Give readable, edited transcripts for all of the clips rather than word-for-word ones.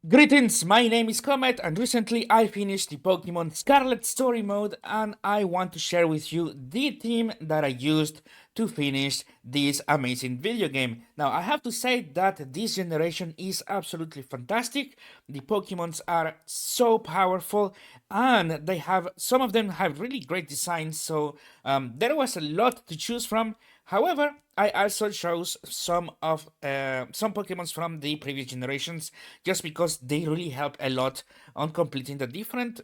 Greetings, my name is Comet, and recently I finished the Pokemon Scarlet Story Mode, and I want to share with you the team that I used to finish this amazing video game. Now, I have to say that this generation is absolutely fantastic. The Pokemons are so powerful, and they have some of them have really great designs, so there was a lot to choose from. However, I also chose some Pokemons from the previous generations just because they really help a lot on completing the different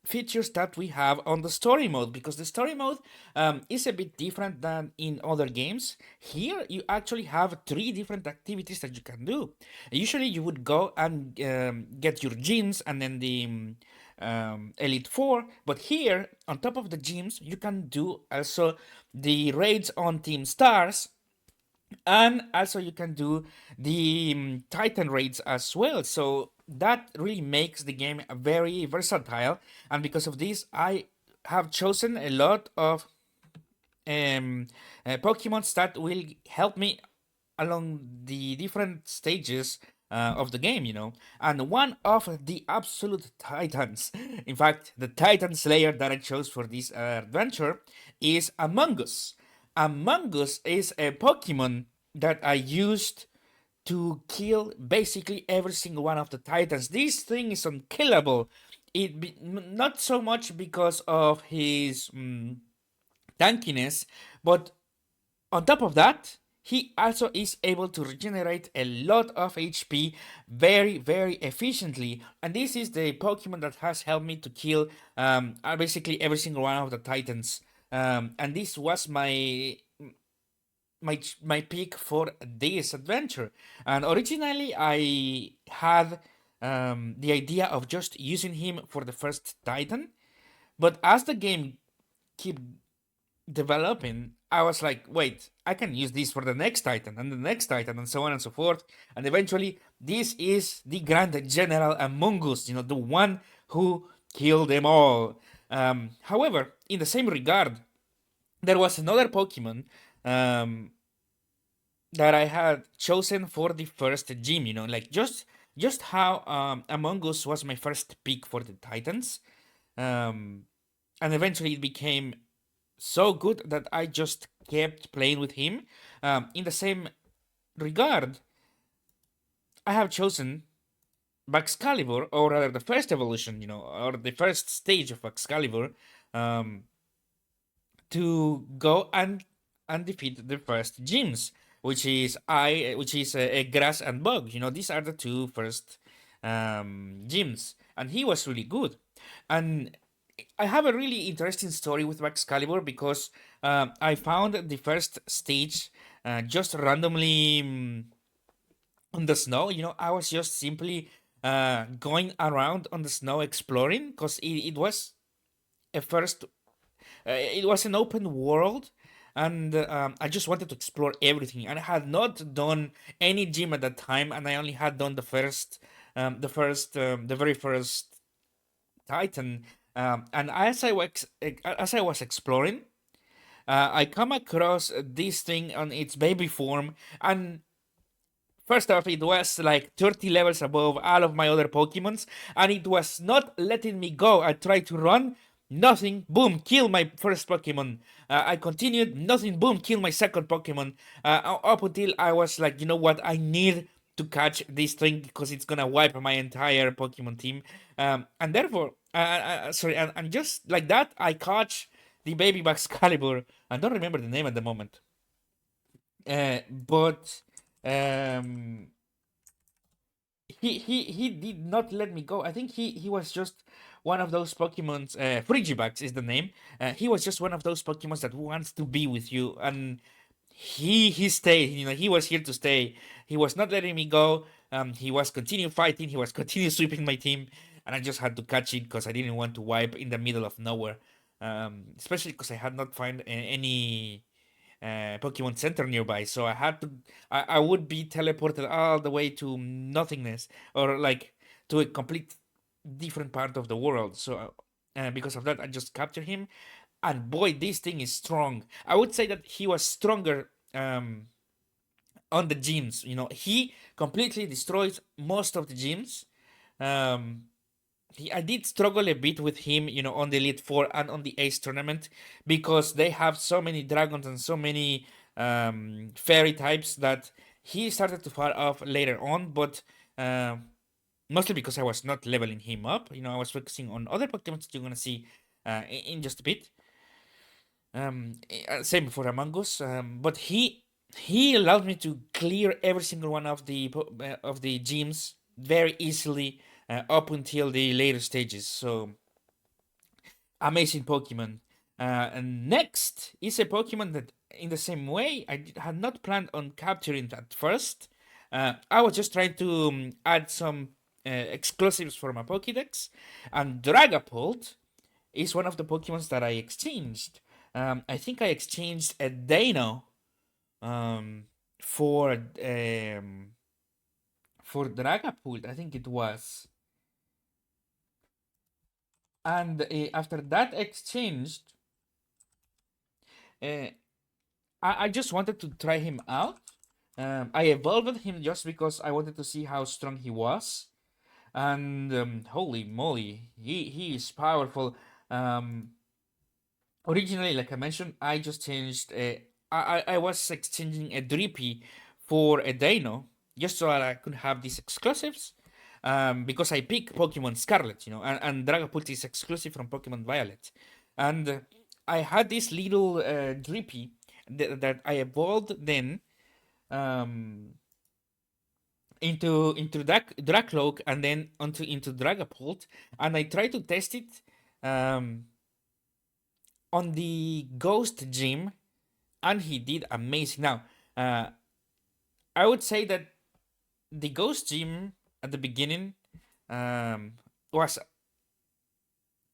features that we have on the story mode, because the story mode is a bit different than in other games. Here you actually have three different activities that you can do. Usually you would go and get your gems and then the Elite Four, but here on top of the gyms you can do also the raids on Team Stars, and also you can do the Titan raids as well. So that really makes the game very versatile, and because of this, I have chosen a lot of um, Pokemons that will help me along the different stages of the game, you know. And one of the absolute titans, in fact, the Titan Slayer that I chose for this adventure is Among Us. Among Us is a Pokemon that I used to kill basically every single one of the Titans. This thing is unkillable. Not so much because of his tankiness, but on top of that, he also is able to regenerate a lot of HP very, very efficiently. And this is the Pokemon that has helped me to kill basically every single one of the Titans. And this was my pick for this adventure. And originally, I had the idea of just using him for the first Titan, but as the game keep developing, I was like, wait, I can use this for the next Titan and the next Titan and so on and so forth. And eventually, this is the Grand General Among Us, you know, the one who killed them all. However, in the same regard, there was another Pokemon um, that I had chosen for the first gym, you know, like just how Among Us was my first pick for the Titans. Um, and eventually it became so good that I just kept playing with him. In the same regard, I have chosen Excalibur, or rather the first evolution, you know, or the first stage of Excalibur, um, to go and defeat the first gyms, which is a grass and bug. You know, these are the two first gyms, and he was really good. And I have a really interesting story with Excalibur because I found the first stage just randomly on the snow. You know, I was just simply going around on the snow exploring because it was a first it was an open world, and I just wanted to explore everything. And I had not done any gym at that time, and I only had done the very first Titan. And as I was exploring, I come across this thing on its baby form, and first off, it was like 30 levels above all of my other Pokemons, and it was not letting me go. I tried to run, nothing, boom, kill my first Pokemon. I continued, nothing, boom, kill my second Pokemon. Up until I was like, you know what, I need to catch this thing because it's gonna wipe my entire Pokemon team. And therefore, sorry, and just like that, I catch the baby Excalibur. I don't remember the name at the moment. But um he did not let me go. I think he was just one of those Pokemons. Frigibax is the name. He was just one of those Pokemons that wants to be with you, and he stayed. You know, he was here to stay. He was not letting me go. He was continue fighting. He was continue sweeping my team, and I just had to catch it because I didn't want to wipe in the middle of nowhere. Especially because I had not found any Pokemon Center nearby, so I had to. I would be teleported all the way to nothingness, or like to a complete different part of the world. So because of that, I just captured him, and boy, this thing is strong. I would say that he was stronger on the gyms. You know, he completely destroys most of the gyms. Um, I did struggle a bit with him, on the Elite Four and on the Ace tournament because they have so many dragons and so many fairy types that he started to fall off later on. But mostly because I was not leveling him up. I was focusing on other Pokemon that you're gonna see in just a bit. Same for Among Us. But he allowed me to clear every single one of the gyms very easily up until the later stages. So amazing Pokemon. And next is a Pokemon that, in the same way, had not planned on capturing at first. I was just trying to add some exclusives for my Pokédex, and Dragapult is one of the Pokemons that I exchanged. I think I exchanged a Dino um, for um, for Dragapult. I think it was, and after that exchange, uh, I just wanted to try him out. I evolved him just because I wanted to see how strong he was, and holy moly, he is powerful. Um, Originally, like I mentioned, I just changed. I was exchanging a Drippy for a Dino just so that I could have these exclusives. Because I pick Pokemon Scarlet, and Dragapult is exclusive from Pokemon Violet, and I had this little Drippy that I evolved then um, into Dracloak and then onto into Dragapult, and I tried to test it um, on the Ghost Gym, and he did amazing. Now, I would say that the Ghost Gym at the beginning was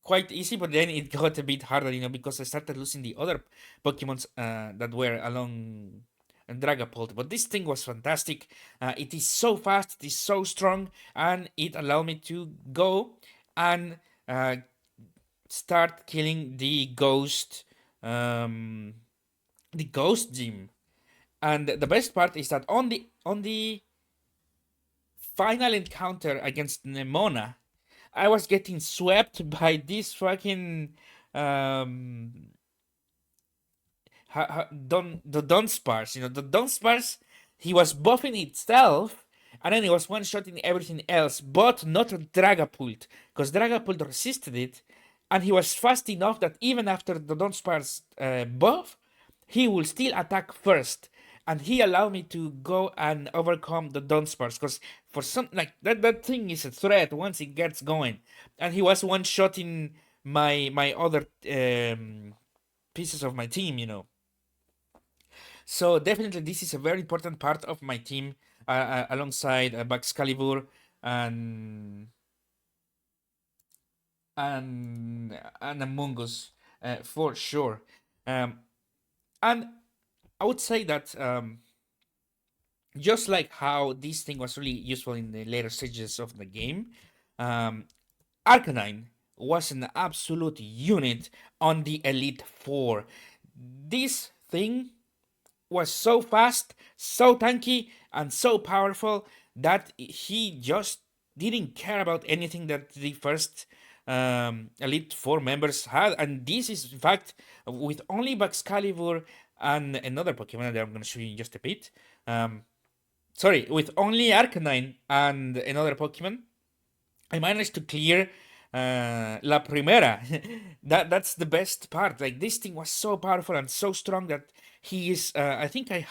quite easy, but then it got a bit harder, because I started losing the other Pokemons that were along Dragapult. But this thing was fantastic. It is so fast, it is so strong, and it allowed me to go and start killing um, the ghost gym. And the best part is that on the final encounter against Nemona, I was getting swept by this fucking um the Dunsparce. The Dunsparce, he was buffing itself, and then he was one shotting everything else, but not Dragapult, because Dragapult resisted it, and he was fast enough that even after the Dunsparce buff, he will still attack first. And he allowed me to go and overcome the Dunsparce, because for some, like, that thing is a threat once it gets going. And he was one shotting my other pieces of my team. So definitely, this is a very important part of my team, alongside Baxcalibur and and Among Us, for sure. Um, and I would say that just like how this thing was really useful in the later stages of the game, um, Arcanine was an absolute unit on the Elite Four. This thing was so fast, so tanky, and so powerful that he just didn't care about anything that the first Elite Four members had. And this is, in fact, with only Baxcalibur and another Pokemon that I'm going to show you in just a bit. Sorry, with only Arcanine and another Pokemon, I managed to clear La Primera. That's the best part. Like, this thing was so powerful and so strong that he is. Um, I think I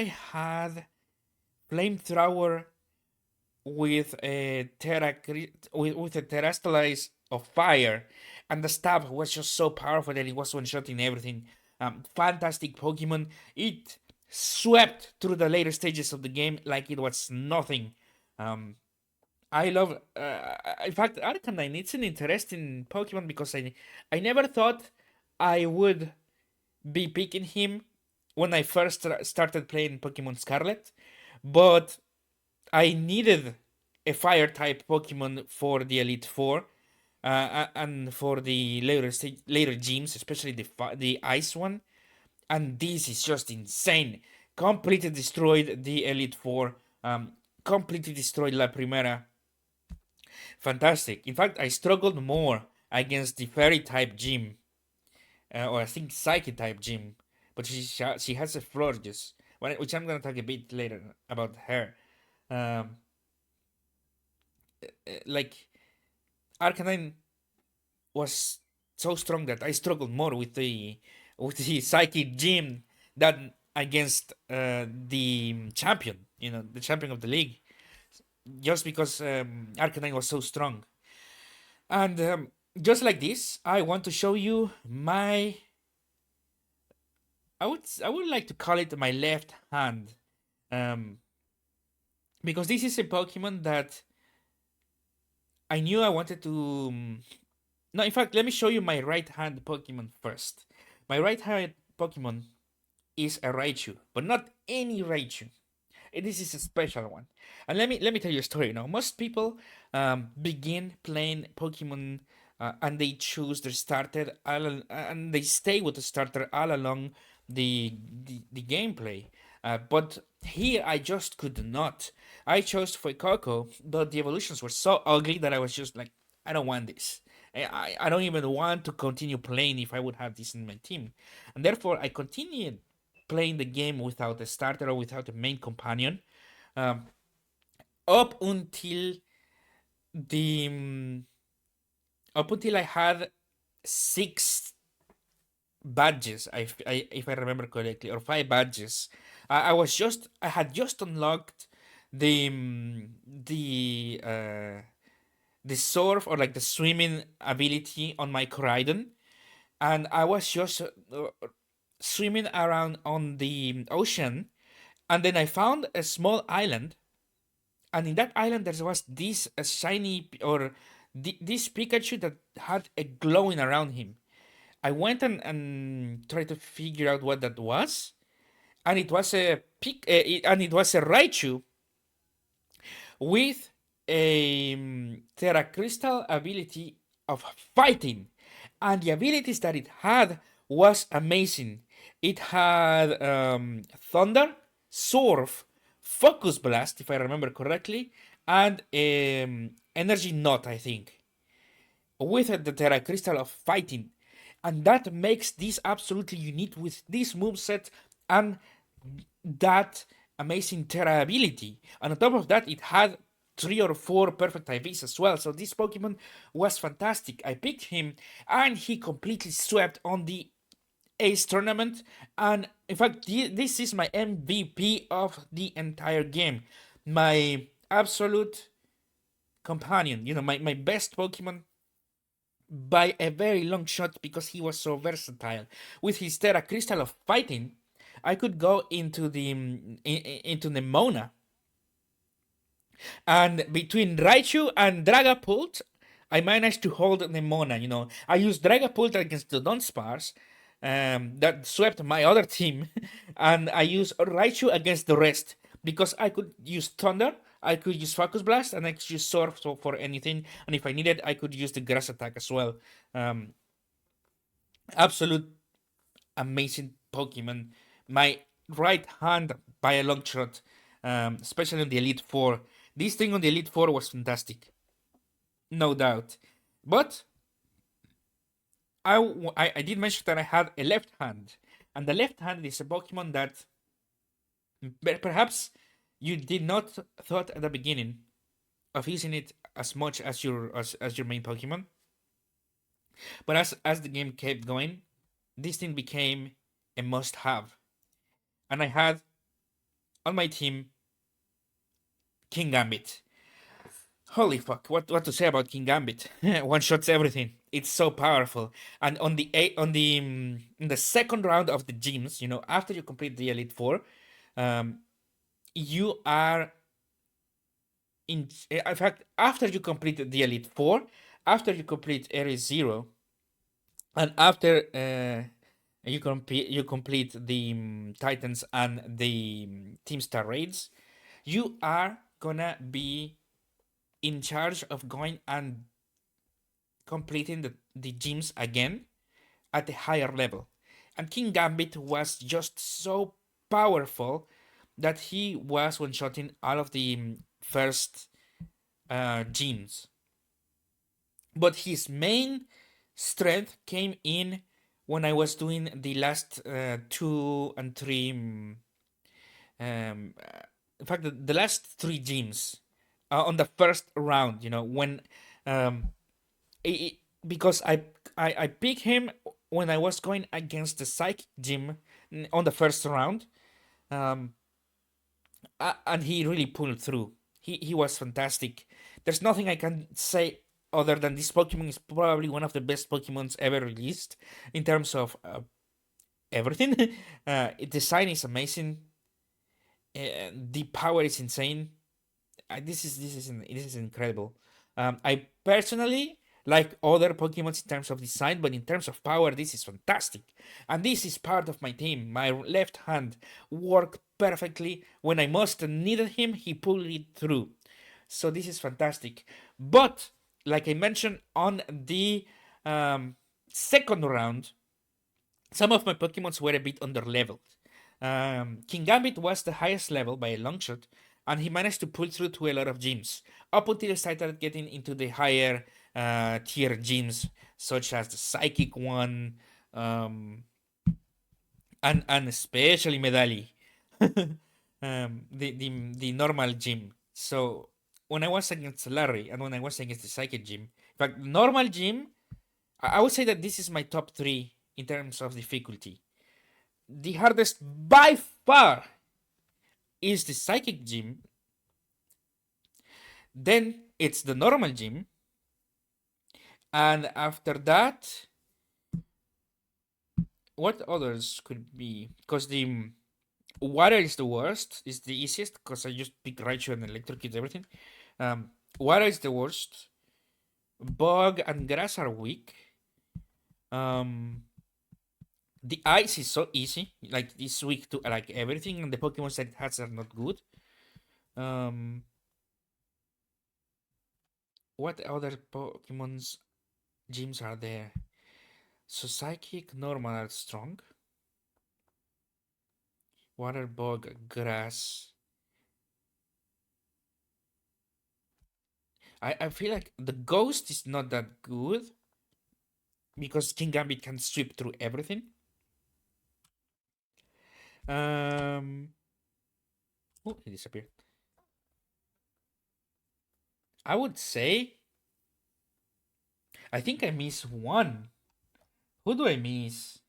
had flamethrower with a with a terrestrialize of fire, and the stab was just so powerful that it was one shotting everything. Fantastic Pokemon. It swept through the later stages of the game like it was nothing. I love. In fact, Arcanine, it's an interesting Pokemon because I never thought I would be picking him when I first started playing Pokemon Scarlet, but I needed a fire type Pokemon for the Elite Four, and for the later gyms, especially the Ice one. And this is just insane. Completely destroyed the Elite Four. completely destroyed La Primera. Fantastic. In fact, I struggled more against the fairy type gym, or I think psychic type gym, but she has a Florges, which I'm gonna talk a bit later about her. Um, like Arcanine was so strong that I struggled more with the psychic gym than against the champion, the champion of the league, just because Arcanine was so strong. And just like this, I want to show you my. I would like to call it my left hand, um, because this is a Pokemon that I knew I wanted to. No, in fact, let me show you my right hand Pokemon first. My right hand Pokemon is a Raichu, but not any Raichu. This is a special one. And let me tell you a story. Now, most people begin playing Pokemon and they choose their starter and they stay with the starter all along the gameplay. But here I just could not. I chose for Coco, but the evolutions were so ugly that I was just like, I don't want this. I don't even want to continue playing if I would have this in my team. And therefore, I continued playing the game without a starter or without a main companion, um, up until the up until I had 6 badges, if I remember correctly, or 5 badges. I had just unlocked the the surf, or like the swimming ability on my Koraidon, and I was just swimming around on the ocean, and then I found a small island, and in that island there was this shiny, or this Pikachu that had a glowing around him. I went and tried to figure out what that was, and it was and it was a Raichu with a Terra Crystal ability of fighting, and the abilities that it had was amazing. It had Thunder, Surf, Focus Blast, if I remember correctly, and Energy Knot, I think, with the Terra Crystal of fighting. And that makes this absolutely unique with this moveset and that amazing Terra ability. And on top of that, it had 3 or 4 perfect IVs as well. So this Pokemon was fantastic. I picked him and he completely swept on the Ace tournament. And in fact, this is my MVP of the entire game. My absolute companion, my best Pokemon by a very long shot because he was so versatile. With his Terra Crystal of fighting, I could go into into Nemona, and between Raichu and Dragapult, I managed to hold Nemona. I used Dragapult against the Dunsparce, that swept my other team, and I used Raichu against the rest because I could use Thunder, I could use Focus Blast, and I could use Surf for anything. And if I needed, I could use the Grass Attack as well. Um, Absolute amazing Pokemon. My right hand by a long shot, especially on the Elite Four. This thing on the Elite Four was fantastic, no doubt. But I did mention that I had a left hand, and the left hand is a Pokemon that perhaps you did not thought at the beginning of using it as much as your main Pokemon. But as the game kept going, this thing became a must-have, and I had on my team King Gambit. Holy fuck! What to say about King Gambit? One shots everything. It's so powerful. And in the second round of the gyms, after you complete the Elite Four, um, you are in fact, after you complete the Elite Four, after you complete Area Zero, and after you complete the Titans and the Team Star raids, you are gonna be in charge of going and completing the gyms again at a higher level. And King Gambit was just so powerful that he was one shotting all of the first gyms. But his main strength came in when I was doing the last 2 and 3. In fact, the last 3 gyms on the first round. When um, it, because I picked him when I was going against the psychic gym on the first round, um, and he really pulled through. He was fantastic. There's nothing I can say other than this Pokemon is probably one of the best Pokemons ever released in terms of everything. Design is amazing. The power is insane. This is incredible. I personally like other Pokemons in terms of design, but in terms of power, this is fantastic. And this is part of my team. My left hand worked perfectly when I most needed him. He pulled it through. So this is fantastic. But like I mentioned on the second round, some of my Pokemons were a bit underleveled. King Gambit was the highest level by a long shot, and he managed to pull through to a lot of gyms up until I started getting into the higher tier gyms, such as the Psychic one, and especially Medali, the normal gym. So when I was against Larry and when I was against the Psychic gym, in fact, normal gym, I would say that this is my top 3 in terms of difficulty. The hardest by far is the Psychic gym. Then it's the normal gym. And after that, what others could be? Because the water is the worst, is the easiest, because I just pick Raichu and electrocute everything. Water is the worst. Bug and grass are weak. The ice is so easy, like it's weak to like everything, and the Pokemon that it has are not good. What other Pokemon's gyms are there? So Psychic, normal are strong. Water, bug, grass. I feel like the ghost is not that good because King Gambit can sweep through everything. Oh, he disappeared. I would say I think I miss one. Who do I miss?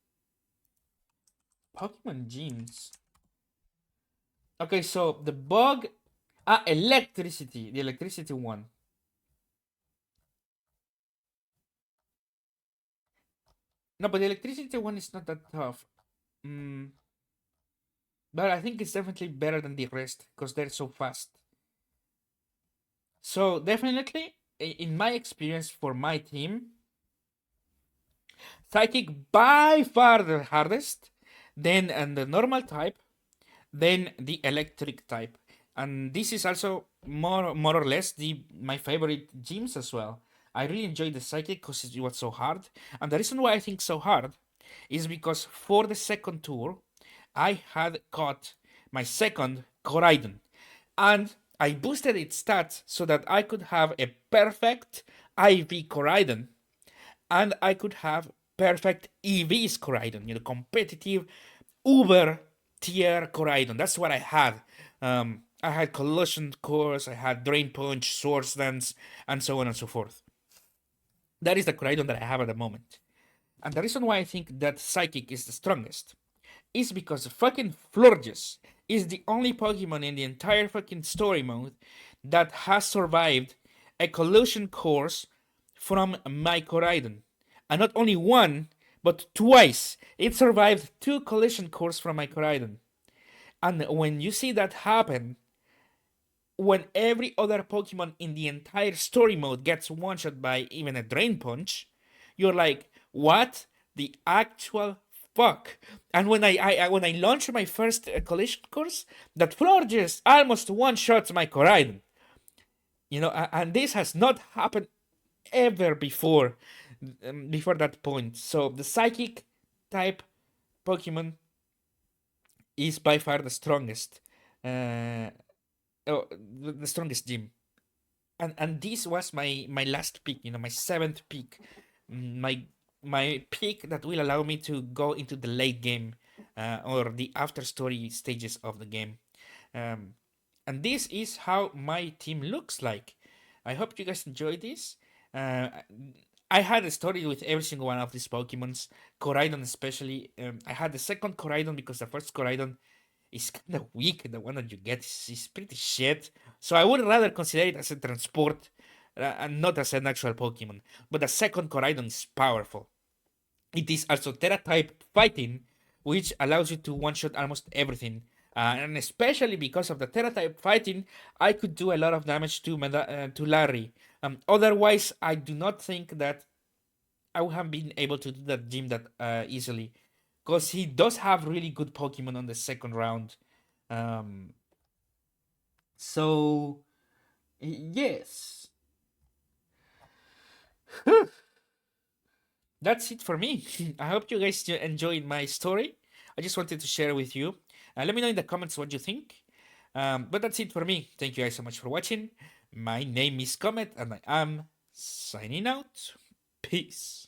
Pokemon gyms. Okay, so the bug. Electricity. The electricity one. No, but the electricity one is not that tough. But I think it's definitely better than the rest because they're so fast. So definitely, in my experience for my team, Psychic by far the hardest, then and the normal type, then the electric type. And this is also more or less my favorite gyms as well. I really enjoyed the Psychic because it was so hard. And the reason why I think so hard is because for the second tour, I had caught my second Koraidon. And I boosted its stats so that I could have a perfect IV Koraidon. And I could have perfect EV's Koraidon, competitive Uber tier Koraidon. That's what I had. I had Collision Course, I had Drain Punch, Swords Dance, and so on and so forth. That is the Koraidon that I have at the moment. And the reason why I think that Psychic is the strongest is because fucking Florges is the only Pokemon in the entire fucking story mode that has survived a collision course from my Koraidon. And not only one, but twice. It survived 2 collision courses from my Koraidon. And when you see that happen, when every other Pokemon in the entire story mode gets one-shot by even a Drain Punch, you're like, what the actual fuck? And when I launched my first collision course, that Florges almost one-shots my Koraidon. And this has not happened ever before that point. So the Psychic type Pokemon is by far the strongest. oh, the strongest gym. And this was my last pick, my seventh pick, my my pick that will allow me to go into the late game, or the after story stages of the game. Um, and this is how my team looks like. I hope you guys enjoy this. Uh, I had a story with every single one of these Pokemons, Koraidon especially. I had the second Koraidon because the first Koraidon is kind of weak. The one that you get is pretty shit. So I would rather consider it as a transport, and not as an actual Pokemon. But the second Koraidon is powerful. It is also Terra type fighting, which allows you to one shot almost everything. And especially because of the Terra type fighting, I could do a lot of damage to Larry. Otherwise, I do not think that I would have been able to do that gym that easily. Because he does have really good Pokemon on the second round. Um, so, yes. That's it for me. I hope you guys enjoyed my story. I just wanted to share with you. Let me know in the comments what you think. But that's it for me. Thank you guys so much for watching. My name is Comet, and I am signing out. Peace.